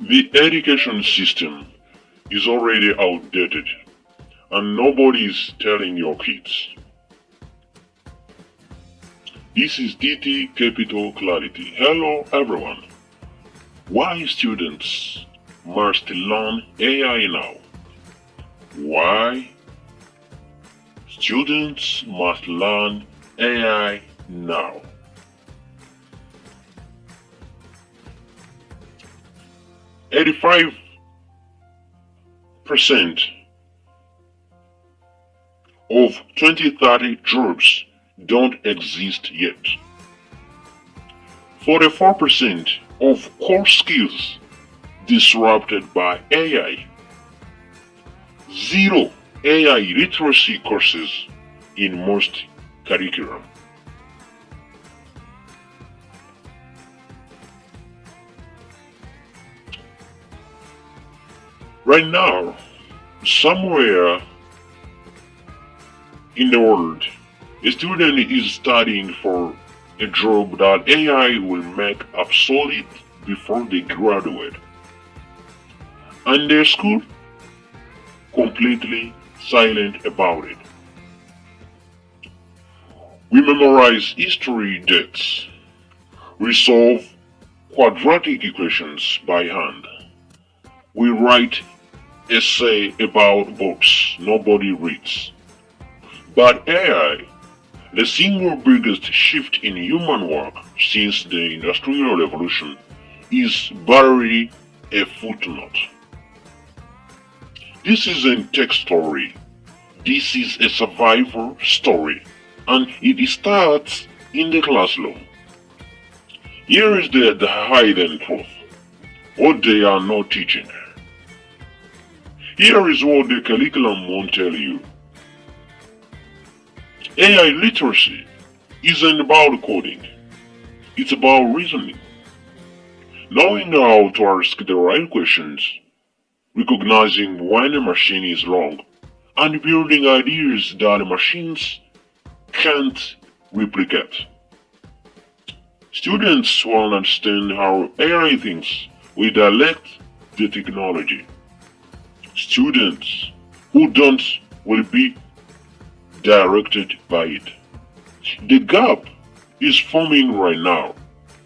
The education system is already outdated and nobody is telling your kids. This is DT Capital Clarity. Hello everyone. Why students must learn AI now? Why students must learn AI now? 85% of 2030 jobs don't exist yet. 44% of core skills disrupted by AI. Zero AI literacy courses in most curriculum. Right now, somewhere in the world, a student is studying for a job that AI will make obsolete before they graduate. And their school completely silent about it. We memorize history dates. We solve quadratic equations by hand. We write essay about books nobody reads. But AI, the single biggest shift in human work since the Industrial Revolution, is barely a footnote. This isn't tech story. This is a survival story, and it starts in the classroom. Here is the hidden truth. What they are not teaching. Here is what the curriculum won't tell you. AI literacy isn't about coding. It's about reasoning. Knowing how to ask the right questions, recognizing when a machine is wrong, and building ideas that machines can't replicate. Students who understand how AI thinks will direct the technology. Students who don't will be directed by it. The gap is forming right now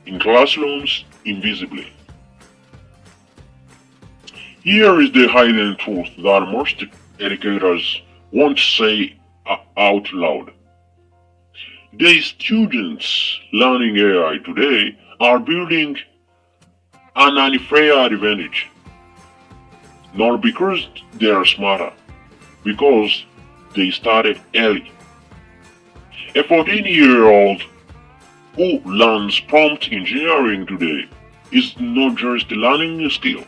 in classrooms invisibly. Here is the hidden truth that most educators won't say out loud. The students learning AI today are building an unfair advantage. Not because they are smarter, because they started early. A 14-year-old who learns prompt engineering today is not just learning a skill.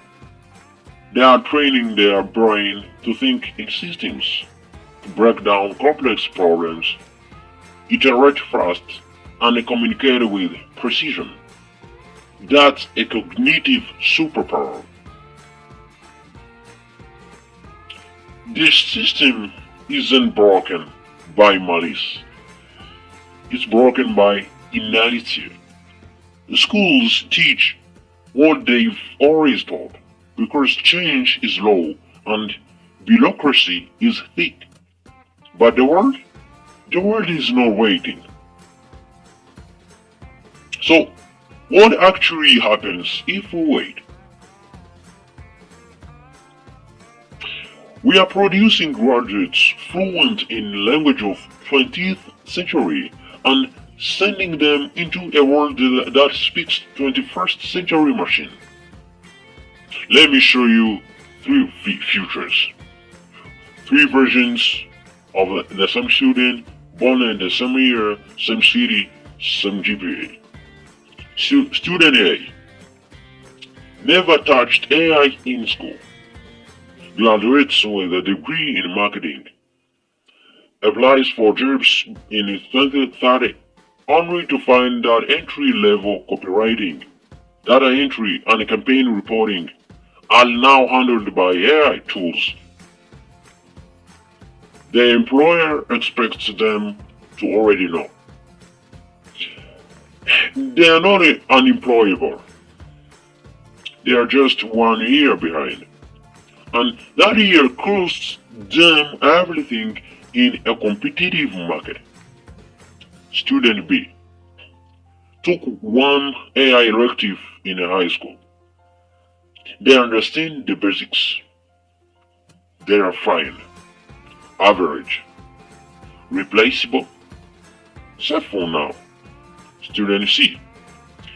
They are training their brain to think in systems, to break down complex problems, iterate fast, and communicate with precision. That's a cognitive superpower. This system isn't broken by malice. It's broken by inertia. The schools teach what they've always taught because change is slow and bureaucracy is thick. But the world is not waiting. So, what actually happens if we wait? We are producing graduates fluent in language of 20th century and sending them into a world that speaks 21st century machine. Let me show you three futures. Three versions of the same student born in the same year, same city, same GPA. Student A never touched AI in school. Graduates with a degree in marketing, applies for jobs in 2030, only to find that entry-level copywriting, data entry, and campaign reporting are now handled by AI tools. The employer expects them to already know. They are not unemployable. They are just 1 year behind. And that year costs them everything in a competitive market. Student B took one AI elective in a high school. They understand the basics. They are fine, average, replaceable, safe for now. Student C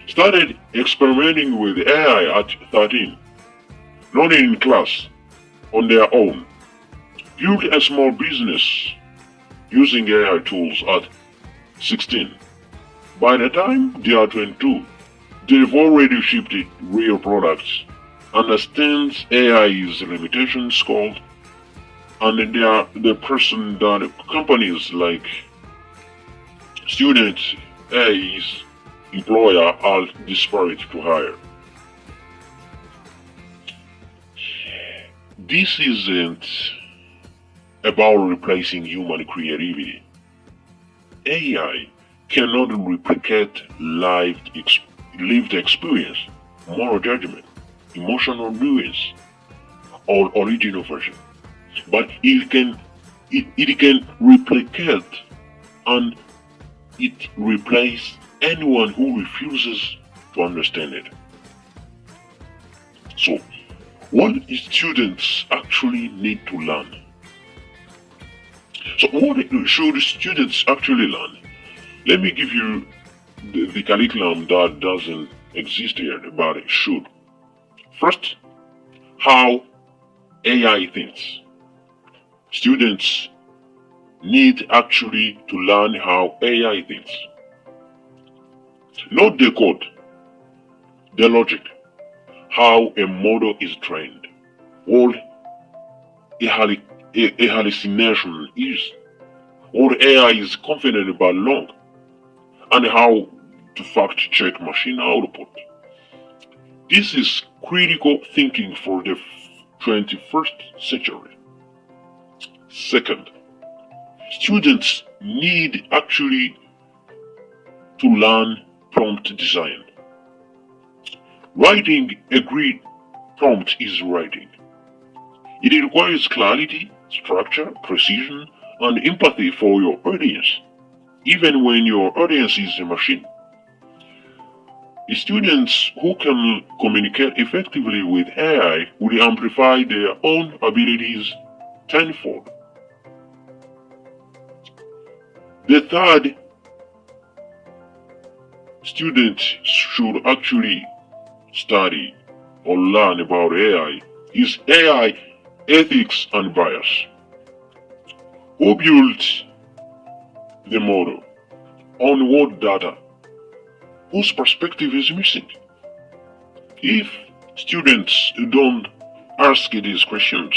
started experimenting with AI at 13, learning in class on their own, built a small business using AI tools at 16. By the time they are 22, they've already shipped real products, understands AI's limitations called, and they are the person that companies like students A's employer are desperate to hire. This isn't about replacing human creativity. AI cannot replicate lived experience, moral judgment, emotional nuance, or original version. But it can replicate and it replaces anyone who refuses to understand it. So, what students actually need to learn? So, what should students actually learn? Let me give you the curriculum that doesn't exist here, but it should. First, how AI thinks. Students need actually to learn how AI thinks. Not the code, the logic, how a model is trained, what a hallucination is, what AI is confident about long, and how to fact check machine output. This is critical thinking for the 21st century. Second, students need actually to learn prompt design. Writing a great prompt is writing. It requires clarity, structure, precision, and empathy for your audience, even when your audience is a machine. Students who can communicate effectively with AI will amplify their own abilities tenfold. The third, students should actually study or learn about AI is AI ethics and bias. Who built the model? On what data? Whose perspective is missing? If students don't ask these questions,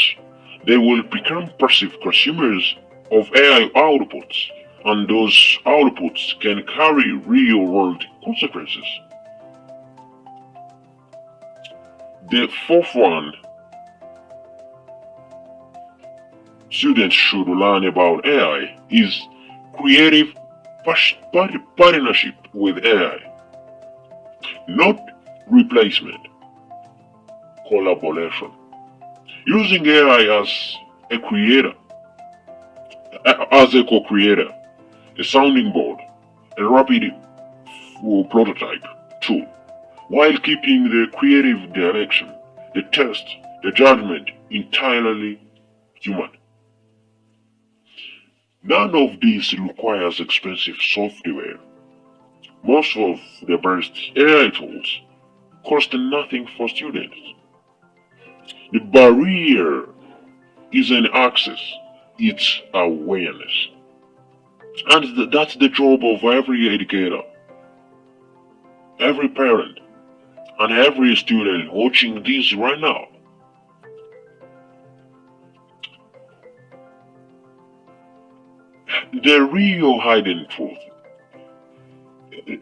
they will become passive consumers of AI outputs, and those outputs can carry real world consequences. The fourth one, students should learn about AI is creative partnership with AI, not replacement, collaboration. Using AI a creator, as a co-creator, a sounding board, a rapid prototype tool, while keeping the creative direction, the test, the judgment entirely human. None of this requires expensive software. Most of the best AI tools cost nothing for students. The barrier isn't access, it's awareness. And that's the job of every educator, every parent, and every student watching this right now. The real hidden truth.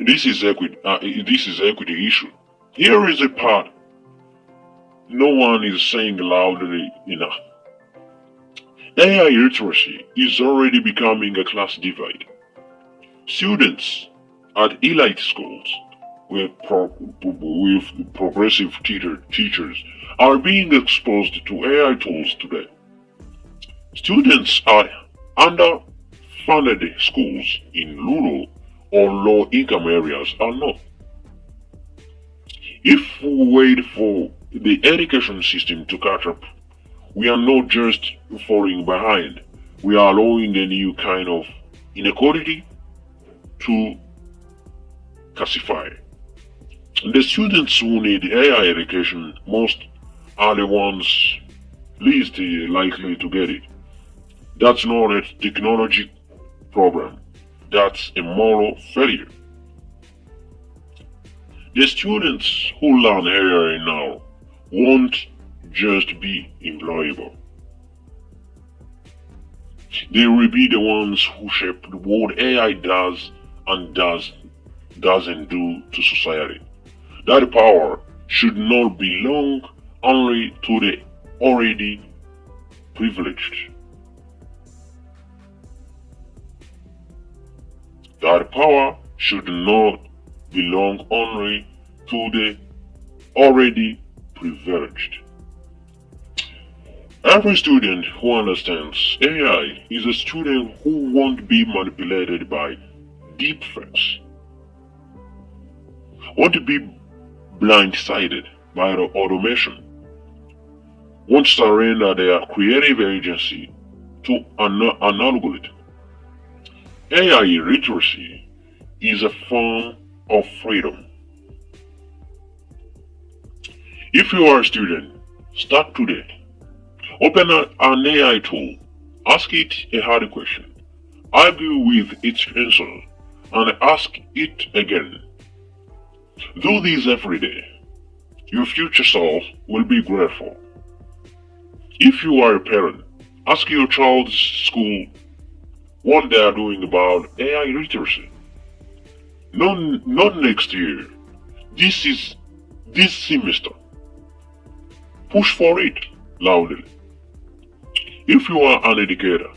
This is equity issue. Here is a part no one is saying loudly enough. AI literacy is already becoming a class divide. Students at elite schools with progressive teachers are being exposed to AI tools today. Students at underfunded schools in rural or low-income areas are not. If we wait for the education system to catch up, we are not just falling behind, we are allowing a new kind of inequality to calcify. The students who need AI education most are the ones least likely to get it. That's not a technology problem, that's a moral failure. The students who learn AI now won't just be employable. They will be the ones who shape what AI does and doesn't do to society. That power should not belong only to the already privileged. That power should not belong only to the already privileged. Every student who understands AI is a student who won't be manipulated by deepfakes, won't be blindsided by the automation, won't surrender their creative agency to an algorithm. AI literacy is a form of freedom. If you are a student, start today. Open an AI tool, ask it a hard question, argue with its answer, and ask it again. Do this every day. Your future self will be grateful. If you are a parent, ask your child's school what they are doing about AI literacy. Not next year. This semester. Push for it loudly. If you are an educator,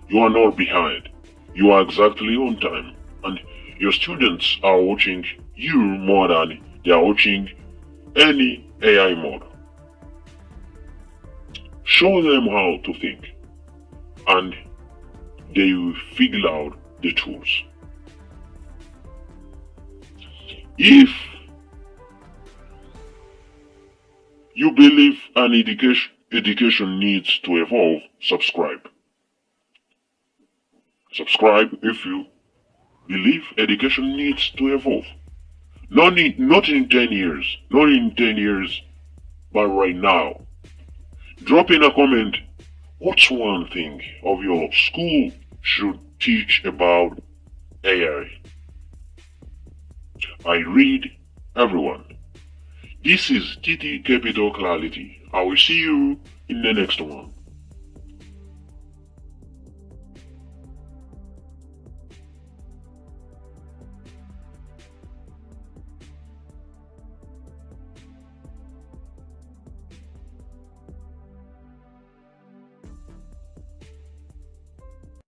you are not behind. You are exactly on time, and your students are watching you more than they are watching any AI model. Show them how to think, and they will figure out the tools. If you believe an education needs to evolve, subscribe. Subscribe if you believe education needs to evolve. Not in 10 years, not in 10 years, but right now. Drop in a comment, what's one thing of your school should teach about AI? I read everyone. This is TT Capital Clarity. I will see you in the next one.